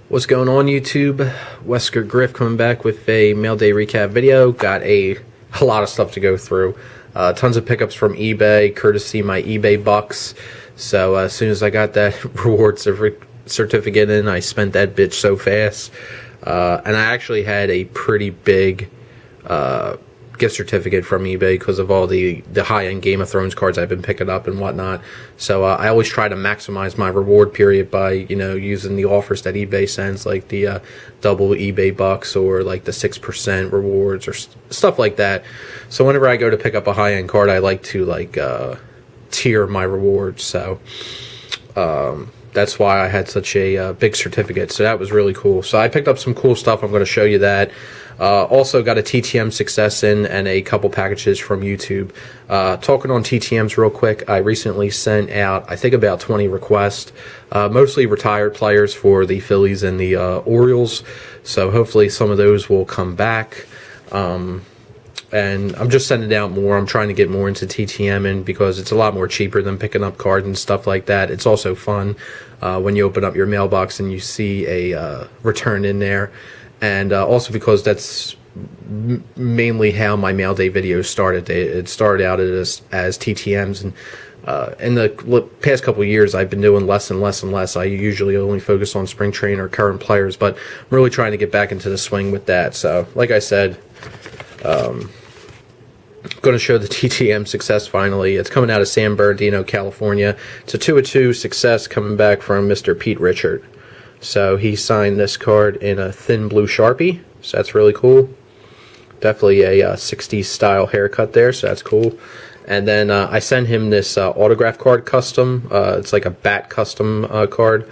What's going on, YouTube? WeskerGriff coming back with a mail day recap video. Got a lot of stuff to go through. Tons of pickups from eBay, courtesy my eBay bucks. So as soon as I got that reward certificate in, I spent that bitch so fast. And I actually had a pretty big gift certificate from eBay because of all the high-end Game of Thrones cards I've been picking up and whatnot. So I always try to maximize my reward period by, using the offers that eBay sends, like the double eBay bucks or like the 6% rewards or stuff like that. So whenever I go to pick up a high-end card, I like to tier my rewards. So that's why I had such a big certificate. So that was really cool. So I picked up some cool stuff. I'm going to show you that. Also got a TTM success in and a couple packages from YouTube. Talking on TTMs real quick, I recently sent out, I think, about 20 requests, mostly retired players for the Phillies and the Orioles. So hopefully some of those will come back. And I'm just sending out more. I'm trying to get more into TTMing because it's a lot more cheaper than picking up cards and stuff like that. It's also fun when you open up your mailbox and you see a return in there. And also because that's mainly how my mail day videos started. It started out as TTMs, and in the past couple of years, I've been doing less and less and less. I usually only focus on spring training or current players, but I'm really trying to get back into the swing with that. So, like I said, I'm going to show the TTM success finally. It's coming out of San Bernardino, California. It's a 2-of-2 success coming back from Mr. Richert. So he signed this card in a thin blue Sharpie, so that's really cool. Definitely a 60s style haircut there, so that's cool. And then I sent him this autograph card custom. It's like a bat custom card.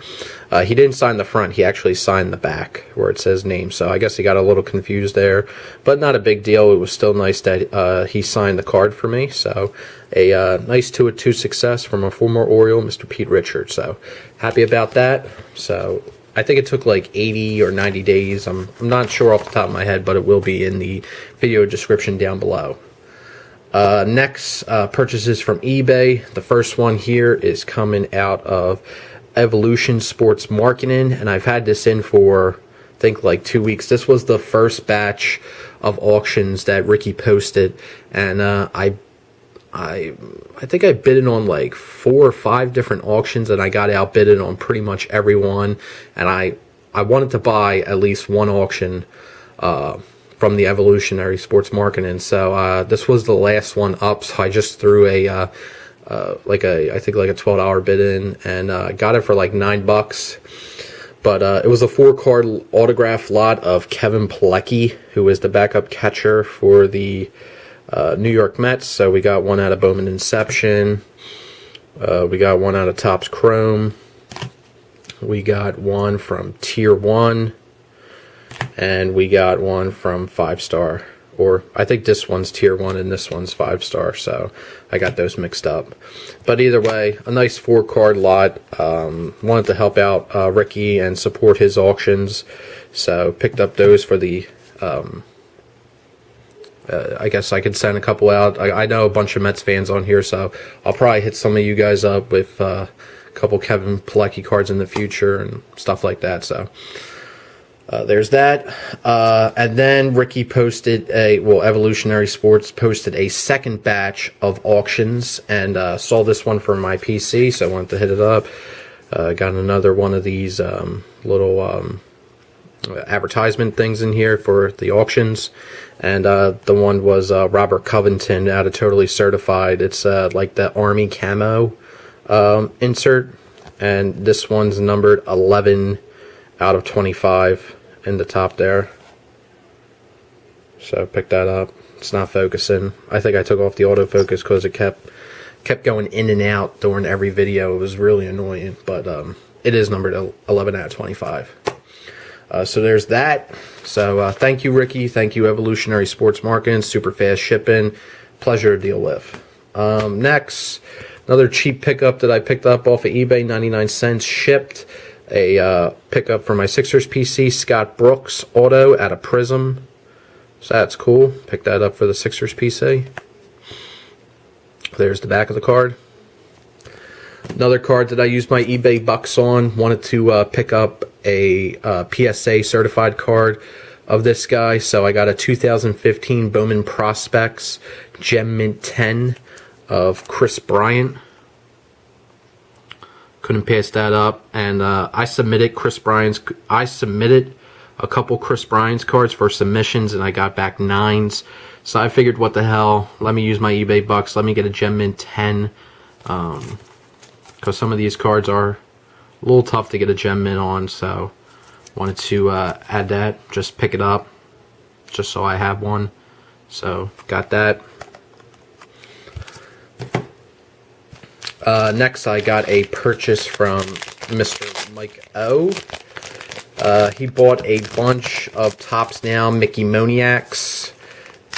He didn't sign the front, he actually signed the back where it says name, so I guess he got a little confused there, but not a big deal. It was still nice that he signed the card for me. So a nice 2-of-2 success from a former Oriole, Mr. Richert. So happy about that. So I think it took like 80 or 90 days. I'm not sure off the top of my head, but it will be in the video description down below. Next, purchases from eBay. The first one here is coming out of Evolution Sports Marketing, and I've had this in for, I think, like 2 weeks. This was the first batch of auctions that Ricky posted, and I think I bid it on like 4 or 5 different auctions, and I got outbidded on pretty much every one. And I wanted to buy at least one auction from the Evolutionary Sports Marketing. So this was the last one up. So I just threw I think like a $12 bid in, and got it for like $9. But it was a 4-card autograph lot of Kevin Pilecki, who is the backup catcher for the New York Mets. So we got one out of Bowman Inception, we got one out of Topps Chrome, we got one from Tier 1, and we got one from 5-star, or I think this one's Tier 1 and this one's 5-star, so I got those mixed up. But either way, a nice 4-card lot. Wanted to help out Ricky and support his auctions, so picked up those for the I guess I could send a couple out. I know a bunch of Mets fans on here, so I'll probably hit some of you guys up with a couple Kevin Pilecki cards in the future and stuff like that. So there's that. And then Ricky posted Evolutionary Sports posted a second batch of auctions, and saw this one for my PC, so I wanted to hit it up. Got another one of these little advertisement things in here for the auctions, and the one was Robert Covington out of Totally Certified. It's like the Army camo insert, and this one's numbered 11 out of 25 in the top there. So pick that up. It's not focusing. I think I took off the autofocus because it kept going in and out during every video. It was really annoying, but it is numbered 11 out of 25. So there's that. So thank you, Ricky. Thank you, Evolutionary Sports Marketing. Super fast shipping. Pleasure to deal with. Next, another cheap pickup that I picked up off of eBay, 99 cents shipped. A pickup for my Sixers PC, Scott Brooks auto out of Prism. So that's cool. Picked that up for the Sixers PC. There's the back of the card. Another card that I used my eBay bucks on. Wanted to pick up a PSA certified card of this guy. So I got a 2015 Bowman Prospects Gem Mint 10 of Chris Bryant. Couldn't pass that up. And I submitted a couple Chris Bryant's cards for submissions, and I got back 9s. So I figured, what the hell, let me use my eBay bucks, let me get a Gem Mint 10, because some of these cards are a little tough to get a Gem Mint on, so wanted to add that, just pick it up, just so I have one. So got that. Next, I got a purchase from Mr. Mike O. He bought a bunch of Topps Now Mickey Moniacs,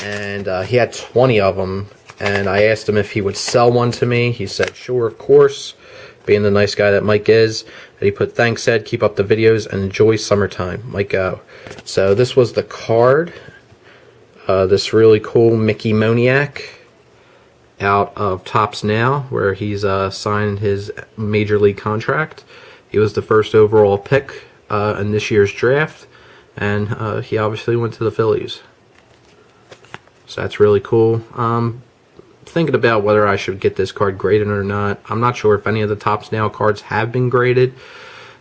and he had 20 of them, and I asked him if he would sell one to me. He said, sure, of course, being the nice guy that Mike is. And he put, thanks, Ed, keep up the videos, and enjoy summertime, Mike O. So this was the card, this really cool Mickey Moniac out of Topps Now, where he's signed his Major League contract. He was the first overall pick in this year's draft, and he obviously went to the Phillies. So that's really cool. Thinking about whether I should get this card graded or not. I'm not sure if any of the Topps Now cards have been graded,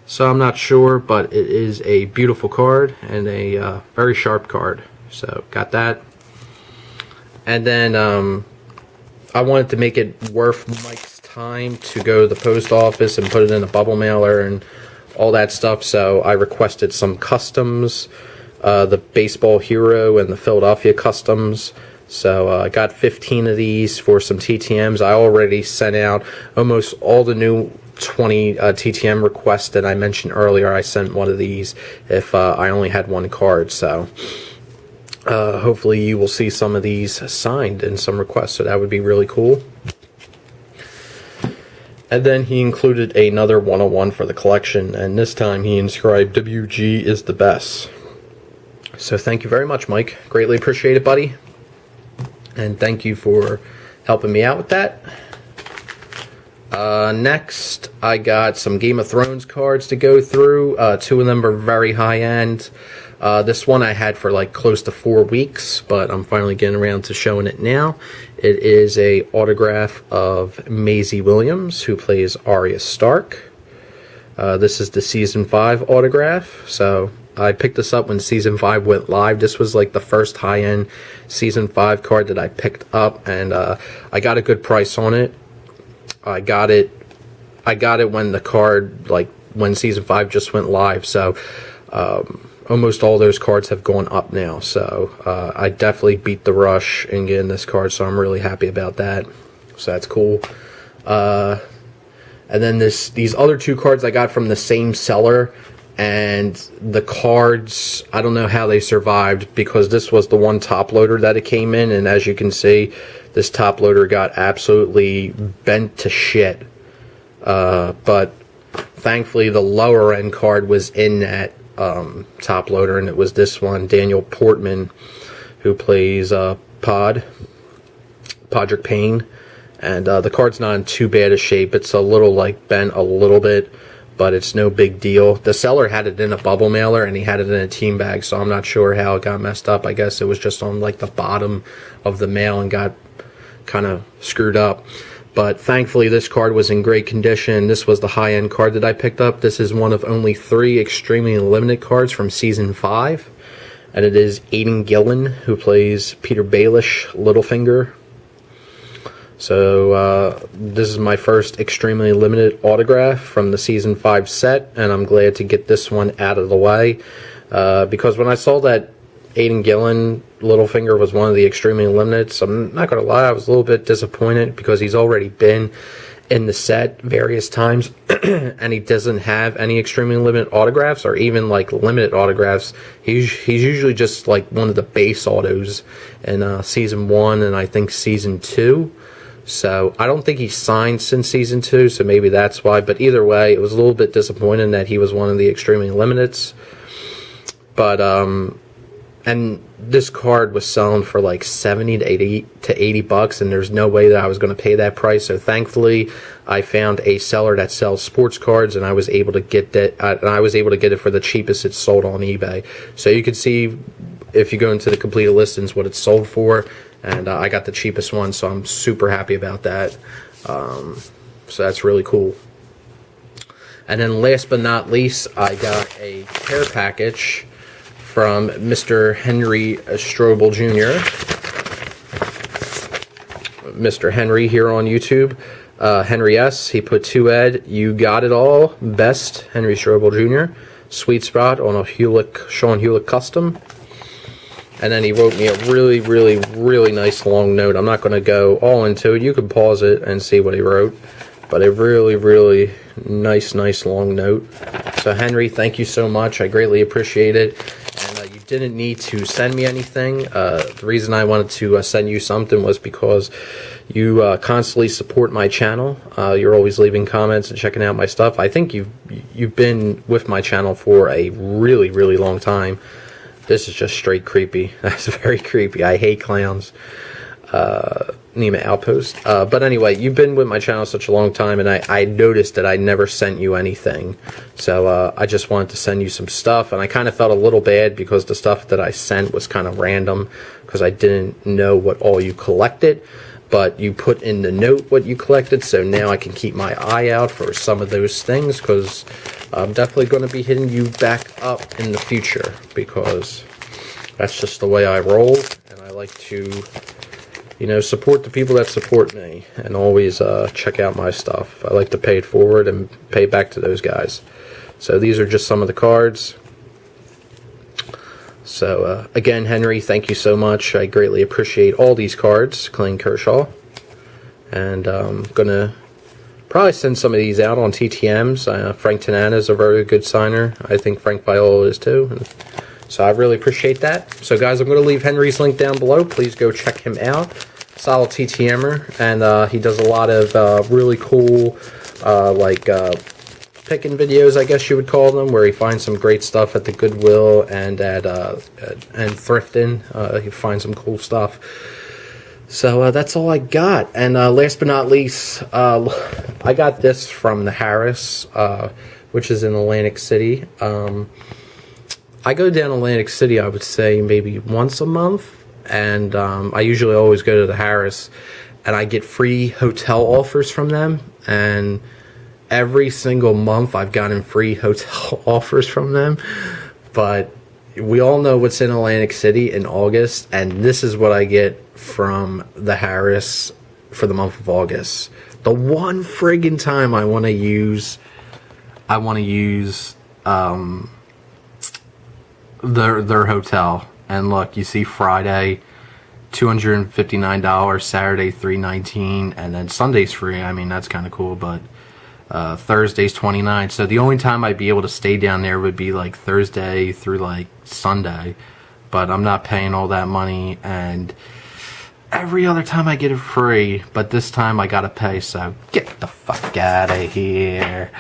so I'm not sure, but it is a beautiful card and a very sharp card. So got that. And then I wanted to make it worth Mike's time to go to the post office and put it in a bubble mailer and all that stuff, so I requested some customs, the Baseball Hero and the Philadelphia customs. So I got 15 of these for some TTMs. I already sent out almost all the new 20 TTM requests that I mentioned earlier. I sent one of these if I only had one card. So hopefully you will see some of these signed in some requests, so that would be really cool. And then he included another 101 for the collection, and this time he inscribed, WG is the best. So thank you very much, Mike. Greatly appreciate it, buddy. And thank you for helping me out with that. Next, I got some Game of Thrones cards to go through. 2 of them are very high-end. This one I had for like close to 4 weeks, but I'm finally getting around to showing it now. It is a autograph of Maisie Williams, who plays Arya Stark. This is the Season 5 autograph. So I picked this up when Season 5 went live. This was like the first high-end Season 5 card that I picked up, and I got a good price on it. I got it when the card, like when Season 5 just went live. So almost all those cards have gone up now. So I definitely beat the rush in getting this card, so I'm really happy about that. So that's cool. And then these other 2 cards I got from the same seller. And the cards, I don't know how they survived, because this was the one top loader that it came in, and as you can see, this top loader got absolutely bent to shit. But thankfully the lower end card was in that top loader, and it was this one, Daniel Portman, who plays Podrick Payne. And the card's not in too bad a shape. It's a little like bent a little bit, but it's no big deal. The seller had it in a bubble mailer, and he had it in a team bag, so I'm not sure how it got messed up. I guess it was just on like the bottom of the mail and got kind of screwed up. But thankfully this card was in great condition. This was the high-end card that I picked up. This is one of only 3 extremely limited cards from Season 5. And it is Aidan Gillen, who plays Peter Baelish Littlefinger. So this is my first extremely limited autograph from the Season 5 set, and I'm glad to get this one out of the way, because when I saw that Aidan Gillen Littlefinger was one of the extremely limiteds, I'm not going to lie, I was a little bit disappointed, because he's already been in the set various times and he doesn't have any extremely limited autographs, or even like limited autographs. He's usually just like one of the base autos in Season 1 and I think Season 2. So I don't think he's signed since Season 2, so maybe that's why. But either way, it was a little bit disappointing that he was one of the extremely limiteds. But and this card was selling for like 70 to 80 bucks, and there's no way that I was going to pay that price. So thankfully, I found a seller that sells sports cards, and I was able to get that. And I was able to get it for the cheapest it's sold on eBay. So you can see if you go into the completed listings what it's sold for, and I got the cheapest one, so I'm super happy about that. So that's really cool. And then last but not least, I got a care package from Mr. Henry Strobel Jr. Mr. Henry here on YouTube. Henry S. He put 2 Ed. You got it all. Best, Henry Strobel Jr. Sweet spot on a Sean Hewlett custom. And then he wrote me a really, really, really nice long note. I'm not going to go all into it. You can pause it and see what he wrote. But a really, really nice long note. So Henry, thank you so much. I greatly appreciate it. And you didn't need to send me anything. The reason I wanted to send you something was because you constantly support my channel. You're always leaving comments and checking out my stuff. I think you've been with my channel for a really, really long time. This is just straight creepy. That's very creepy. I hate clowns. Nima Outpost. But anyway, you've been with my channel such a long time, and I noticed that I never sent you anything. So I just wanted to send you some stuff, and I kind of felt a little bad because the stuff that I sent was kind of random because I didn't know what all you collected. But you put in the note what you collected, so now I can keep my eye out for some of those things, because I'm definitely going to be hitting you back up in the future, because that's just the way I roll, and I like to, you know, support the people that support me, and always check out my stuff. I like to pay it forward and pay back to those guys. So these are just some of the cards. So, again, Henry, thank you so much. I greatly appreciate all these cards, Clayton Kershaw. And I'm going to probably send some of these out on TTMs. Frank Tanana is a very good signer. I think Frank Viola is too. And so I really appreciate that. So, guys, I'm going to leave Henry's link down below. Please go check him out. Solid TTMer. And he does a lot of really cool, picking videos, I guess you would call them, where he finds some great stuff at the Goodwill and at and thrifting. He finds some cool stuff. So that's all I got. And last but not least, I got this from the Harris, which is in Atlantic City. I go down Atlantic City, I would say, maybe once a month, and I usually always go to the Harris, and I get free hotel offers from them, and every single month I've gotten free hotel offers from them. But we all know what's in Atlantic City in August, and this is what I get from the Harris for the month of August. The one friggin' time I want to use their hotel. And look, you see Friday $259, Saturday $319, and then Sunday's free. I mean, that's kind of cool. But Thursday's $29. So the only time I'd be able to stay down there would be like Thursday through like Sunday. But I'm not paying all that money, and every other time I get it free, but this time I gotta pay, so get the fuck out of here.